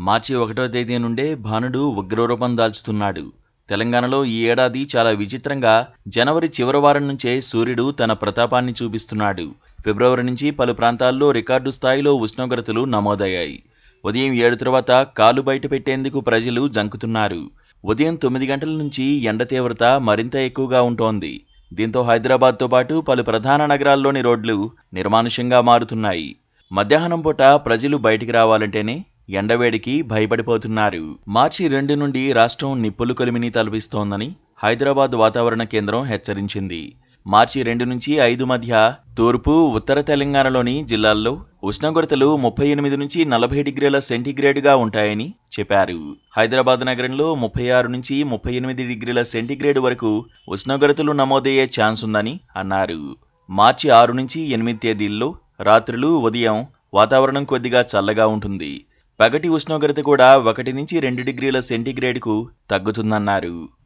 మార్చి 1వ తేదీ నుండే భానుడు ఉగ్రరూపం దాల్చుతున్నాడు. తెలంగాణలో ఈ ఏడాది చాలా విచిత్రంగా జనవరి చివరి వారం నుంచే సూర్యుడు తన ప్రతాపాన్ని చూపిస్తున్నాడు. ఫిబ్రవరి నుంచి పలు ప్రాంతాల్లో రికార్డు స్థాయిలో ఉష్ణోగ్రతలు నమోదయ్యాయి. ఉదయం 7 తర్వాత కాలు బయట పెట్టేందుకు ప్రజలు జంకుతున్నారు. ఉదయం 9 గంటల నుంచి ఎండ తీవ్రత మరింత ఎక్కువగా ఉంటోంది. దీంతో హైదరాబాద్తో పాటు పలు ప్రధాన నగరాల్లోని రోడ్లు నిర్మానుష్యంగా మారుతున్నాయి. మధ్యాహ్నం పూట ప్రజలు బయటికి రావాలంటేనే ఎండవేడికి భయపడిపోతున్నారు. మార్చి 2 నుండి రాష్ట్రం నిప్పులు కొలిమిని తలపిస్తోందని హైదరాబాద్ వాతావరణ కేంద్రం హెచ్చరించింది. మార్చి 2 నుంచి 5 మధ్య తూర్పు, ఉత్తర తెలంగాణలోని జిల్లాల్లో ఉష్ణోగ్రతలు 38 నుంచి 40 డిగ్రీల సెంటీగ్రేడ్గా ఉంటాయని చెప్పారు. హైదరాబాద్ నగరంలో 36 నుంచి 38 డిగ్రీల సెంటీగ్రేడ్ వరకు ఉష్ణోగ్రతలు నమోదయ్యే ఛాన్స్ ఉందని అన్నారు. మార్చి 6 నుంచి 8 తేదీల్లో రాత్రులు, ఉదయం వాతావరణం కొద్దిగా చల్లగా ఉంటుంది. పగటి ఉష్ణోగ్రత కూడా 1 నుంచి 2 డిగ్రీల సెంటీగ్రేడ్కు తగ్గుతుందన్నారు.